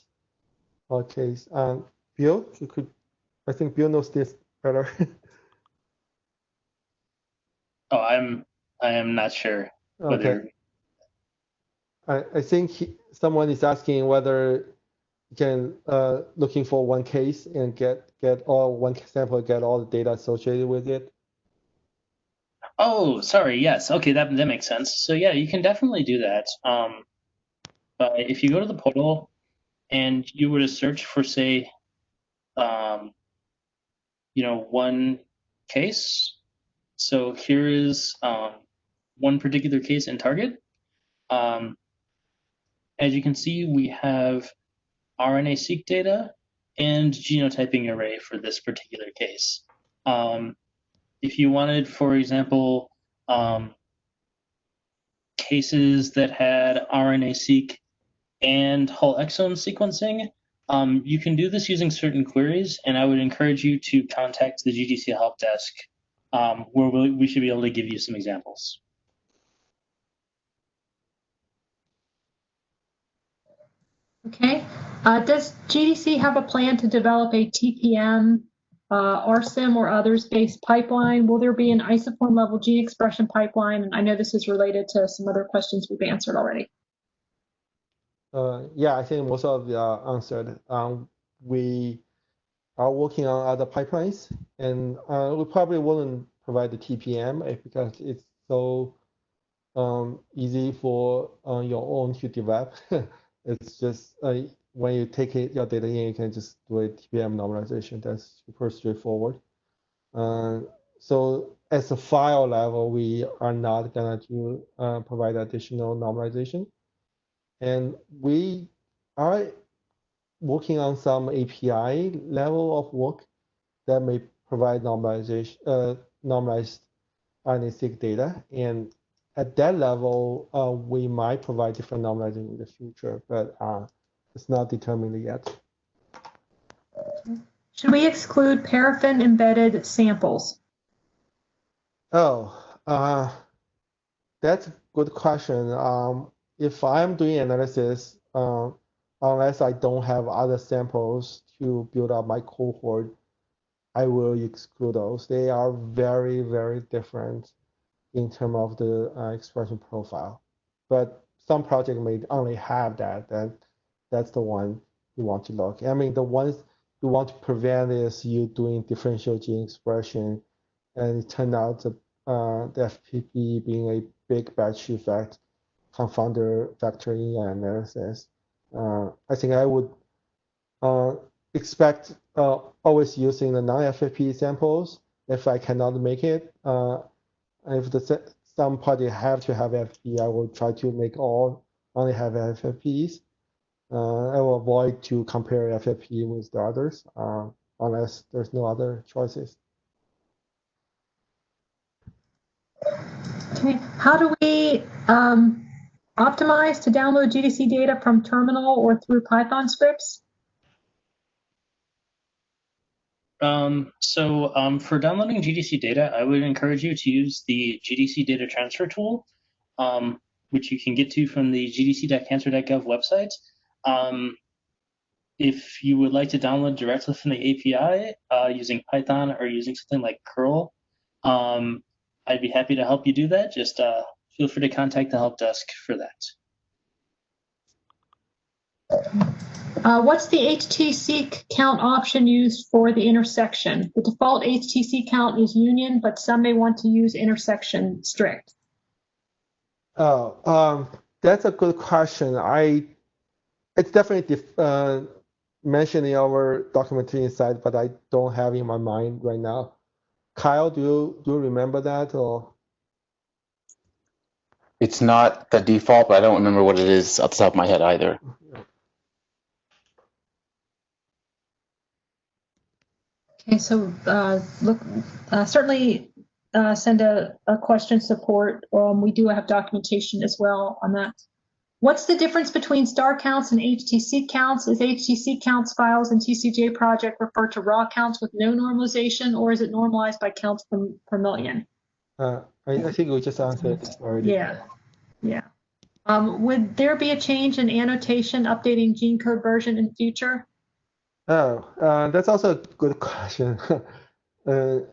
[SPEAKER 2] case. Bill, you could, I think Bill knows this better.
[SPEAKER 1] Oh, I am not sure whether.
[SPEAKER 2] Okay. I think someone is asking whether you can looking for one case and get all one sample, get all the data associated with it.
[SPEAKER 1] Oh, sorry. Yes. Okay, that makes sense. So yeah, you can definitely do that. But if you go to the portal and you were to search for, say, one case. So here is one particular case in target. As you can see, we have RNA-seq data and genotyping array for this particular case. If you wanted, for example, cases that had RNA-seq and whole exome sequencing, you can do this using certain queries, and I would encourage you to contact the GDC help desk, where we should be able to give you some examples.
[SPEAKER 3] Okay. Does GDC have a plan to develop a TPM, RSIM, or others-based pipeline? Will there be an isoform level gene expression pipeline? And I know this is related to some other questions we've answered already.
[SPEAKER 2] Yeah, I think most of the answered. We are working on other pipelines, and we probably wouldn't provide the TPM because it's so easy for your own to develop. It's just when you take your data in, you can just do a TPM normalization. That's super straightforward. So as a file level, we are not going to provide additional normalization. And we are working on some API level of work that may provide normalization, normalized RNA-seq data. And at that level, we might provide different normalizing in the future, but it's not determined yet.
[SPEAKER 3] Should we exclude paraffin embedded samples?
[SPEAKER 2] Oh, that's a good question. If I'm doing analysis, unless I don't have other samples to build up my cohort, I will exclude those. They are very, very different in terms of the expression profile. But some project may only have that, that's the one you want to look. I mean, the ones you want to prevent is you doing differential gene expression, and it turned out the FPP being a big batch effect confounder factor in your analysis. I think I would expect always using the non-FFP samples. If I cannot make it, if some party have to have FFP, I will try to make all only have FFPs. I will avoid to compare FFP with the others unless there's no other choices.
[SPEAKER 3] Okay. How do we optimize to download GDC data from terminal or through Python scripts?
[SPEAKER 1] For downloading GDC data, I would encourage you to use the GDC data transfer tool, which you can get to from the gdc.cancer.gov website. If you would like to download directly from the API using Python or using something like curl, I'd be happy to help you do that. Just feel free to contact the help desk for that.
[SPEAKER 3] What's the HT-seq count option used for the intersection? The default HT-seq count is union, but some may want to use intersection strict.
[SPEAKER 2] Oh, that's a good question. It's definitely mentioned in our documentation side, but I don't have in my mind right now. Kyle, do you remember that or?
[SPEAKER 4] It's not the default, but I don't remember what it is off the top of my head either.
[SPEAKER 3] Okay, so certainly send a question support. We do have documentation as well on that. What's the difference between star counts and HT-seq counts? Is HT-seq counts files in TCJ project refer to raw counts with no normalization, or is it normalized by counts per million?
[SPEAKER 2] I think we just answered this already.
[SPEAKER 3] Yeah. Would there be a change in annotation updating gene code version in the future?
[SPEAKER 2] Oh, that's also a good question.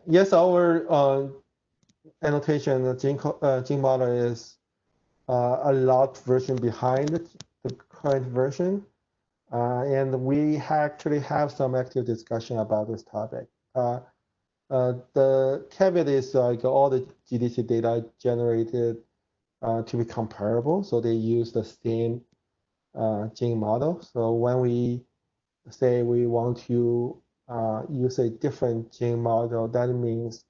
[SPEAKER 2] Yes, our annotation, the gene model is a lot version behind the current version. And we actually have some active discussion about this topic. The caveat is like all the GDC data generated to be comparable, so they use the same gene model. So when we say we want to use a different gene model, that means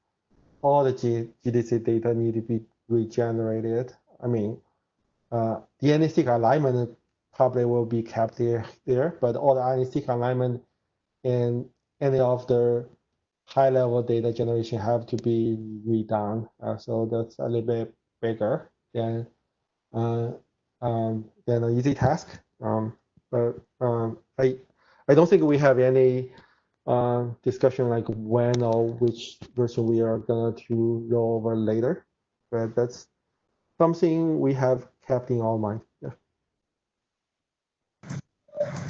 [SPEAKER 2] all the GDC data need to be regenerated. I mean, DNA-seq alignment probably will be kept there, but all the RNA-seq alignment and any of the high-level data generation have to be redone. So that's a little bit bigger than an easy task. But I don't think we have any discussion like when or which version we are going to roll over later. But that's something we have kept in our mind. Yeah.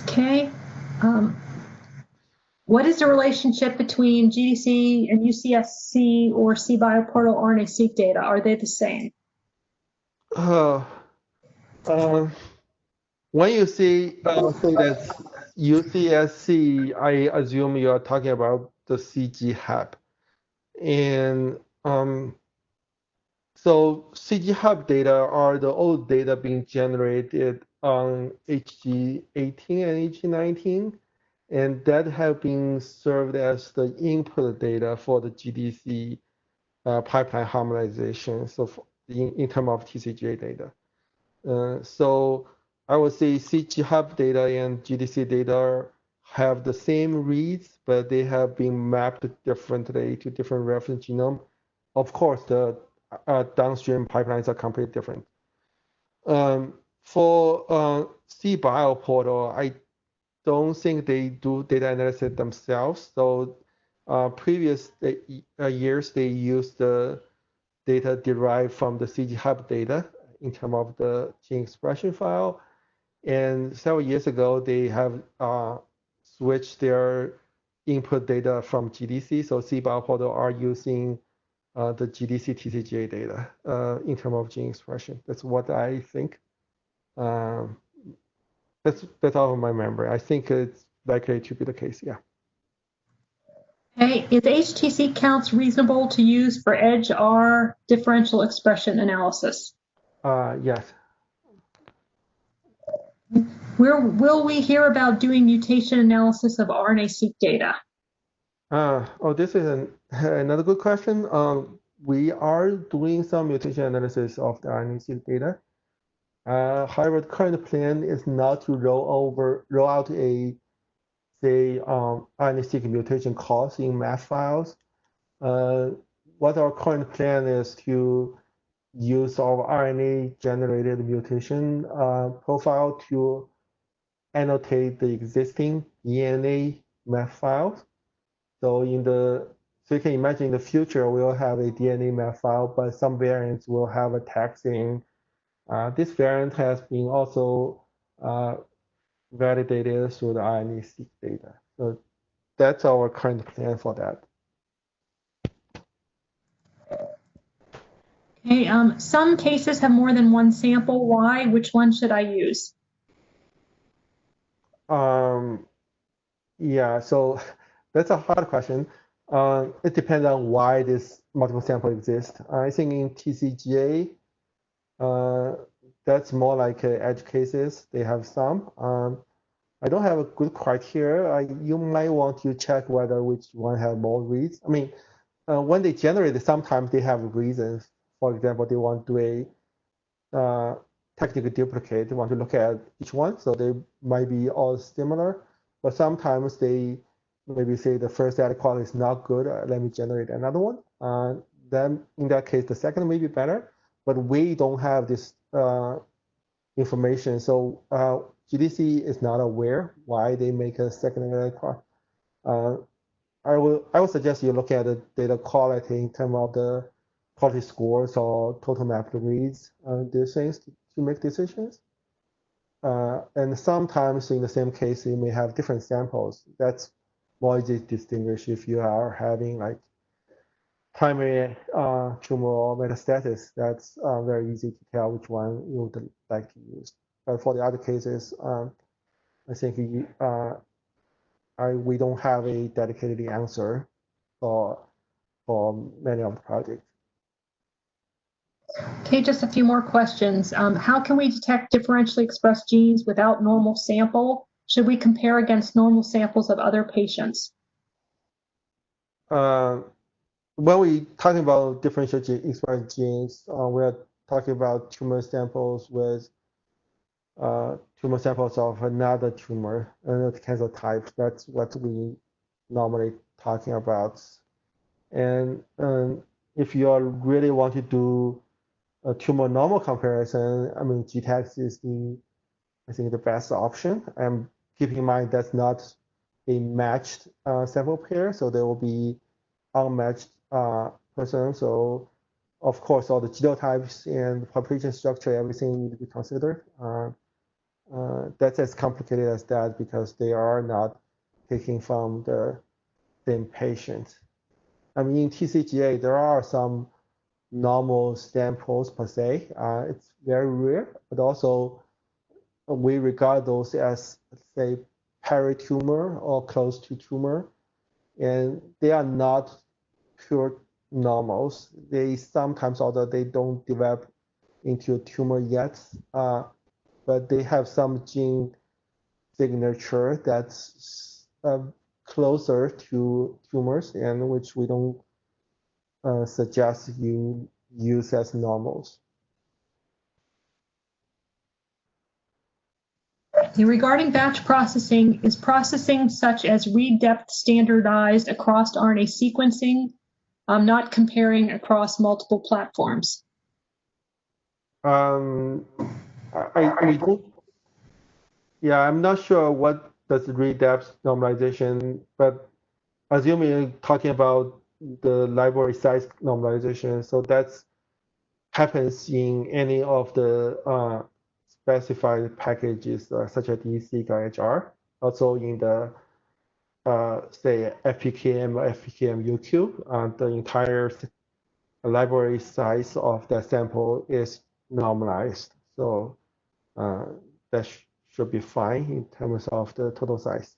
[SPEAKER 3] Okay. What is the relationship between GDC and UCSC or CBioPortal RNA-seq data? Are they the same?
[SPEAKER 2] When you say that UCSC, I assume you are talking about the CG Hub. And so CG Hub data are the old data being generated on HG18 and HG19, and that have been served as the input data for the GDC pipeline harmonization. So in terms of TCGA data. So I would say CG Hub data and GDC data have the same reads, but they have been mapped differently to different reference genome. Of course, the downstream pipelines are completely different. For CBio portal, I don't think they do data analysis themselves. So previous years, they used the data derived from the CG Hub data in terms of the gene expression file. And several years ago, they have switched their input data from GDC. So CBio portal are using the GDC TCGA data in terms of gene expression. That's what I think. That's all of my memory. I think it's likely to be the case. Yeah.
[SPEAKER 3] Hey, is HTC counts reasonable to use for edge R differential expression analysis?
[SPEAKER 2] Yes.
[SPEAKER 3] Will we hear about doing mutation analysis of RNA-seq data?
[SPEAKER 2] Oh, this is another good question. We are doing some mutation analysis of the RNA-seq data. However, the current plan is not to roll out a, say, RNA-seq mutation calls in math files. What our current plan is to use our RNA-generated mutation profile to annotate the existing DNA math files. So you can imagine in the future we'll have a DNA math file, but some variants will have a tag saying this variant has been also validated through the RNA-seq data. So that's our current plan for that.
[SPEAKER 3] Okay, some cases have more than one sample. Why? Which one should I use?
[SPEAKER 2] Yeah, so that's a hard question. It depends on why this multiple sample exists. I think in TCGA, that's more like edge cases. They have some. I don't have a good criteria. You might want to check whether which one have more reads. I mean, when they generate it, sometimes they have reasons. For example, they want to do a technical duplicate. They want to look at each one, so they might be all similar. But sometimes they maybe say the first data quality is not good. Let me generate another one. Then in that case, the second may be better. But we don't have this information, so GDC is not aware why they make a secondary quality. I would suggest you look at the data quality in terms of the quality scores or total mapped reads, these things to make decisions. And sometimes in the same case, you may have different samples. That's more easy to distinguish if you are having like primary tumor or metastasis. That's very easy to tell which one you would like to use. But for the other cases, I think we don't have a dedicated answer for many of the projects.
[SPEAKER 3] Okay, just a few more questions. How can we detect differentially expressed genes without normal sample? Should we compare against normal samples of other patients?
[SPEAKER 2] When we talking about differential expressed genes, we're talking about tumor samples with tumor samples of another tumor, another cancer type. That's what we normally talking about. And if you really want to do a tumor normal comparison, I mean, GTAX is I think the best option. And keep in mind that's not a matched sample pair, so there will be unmatched person. So of course, all the genotypes and population structure, everything need to be considered. That's as complicated as that because they are not taking from the same patient. I mean, in TCGA, there are some normal samples per se. It's very rare, but also we regard those as, let's say, peri-tumor or close to tumor, and they are not pure normals. They sometimes, although they don't develop into a tumor yet, but they have some gene signature that's closer to tumors, and which we don't suggests you use as normals.
[SPEAKER 3] Regarding batch processing, is processing such as read depth standardized across RNA sequencing, not comparing across multiple platforms?
[SPEAKER 2] We don't. Yeah, I'm not sure what does read depth normalization, but assuming you're talking about the library size normalization, so that's happens in any of the specified packages such as DSeq or HR, also in the say FPKM or FPKM UQ, the entire library size of that sample is normalized. So that should be fine in terms of the total size.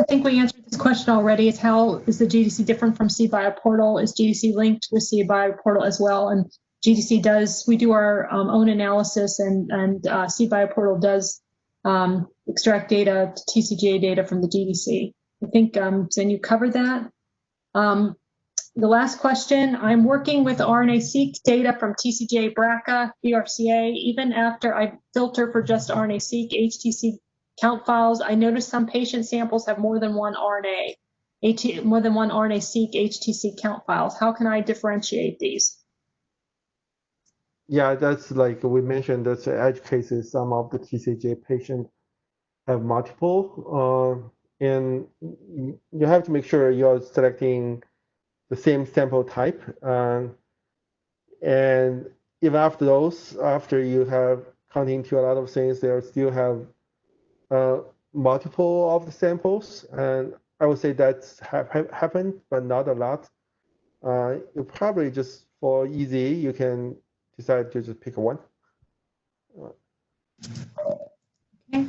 [SPEAKER 3] I think we answered this question already. Is how is the GDC different from cBioPortal? Is GDC linked with cBioPortal as well? And GDC does, we do our own analysis, and cBioPortal does extract data, TCGA data from the GDC. I think, Zen, you covered that. The last question, I'm working with RNA-Seq data from TCGA, BRCA, BRCA. Even after I filter for just RNA-Seq, HTC count files, I notice some patient samples have more than one RNA-Seq, HTC count files. How can I differentiate these?
[SPEAKER 2] Yeah, that's like we mentioned, that's edge cases. Some of the TCGA patients have multiple, and you have to make sure you're selecting the same sample type. And even after those, after you have counting to a lot of things, there still have multiple of the samples. And I would say that's happened, but not a lot. You probably just, for easy, you can decide to just pick one.
[SPEAKER 3] Okay.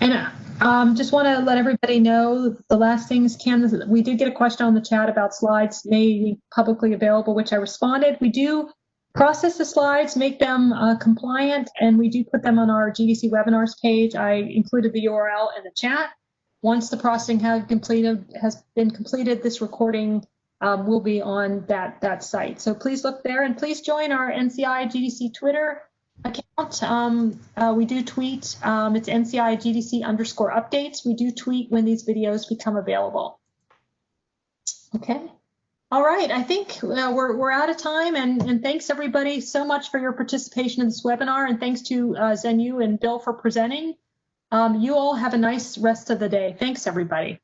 [SPEAKER 3] And just want to let everybody know the last thing is, Candace, we did get a question on the chat about slides may be publicly available, which I responded. We do process the slides, make them compliant, and we do put them on our GDC webinars page. I included the URL in the chat. Once the processing has been completed, this recording will be on that site. So please look there, and please join our NCI GDC Twitter account. We do tweet. It's NCI GDC _updates. We do tweet when these videos become available. Okay. All right. I think we're out of time, and thanks everybody so much for your participation in this webinar, and thanks to Zhenyu and Bill for presenting. You all have a nice rest of the day. Thanks everybody.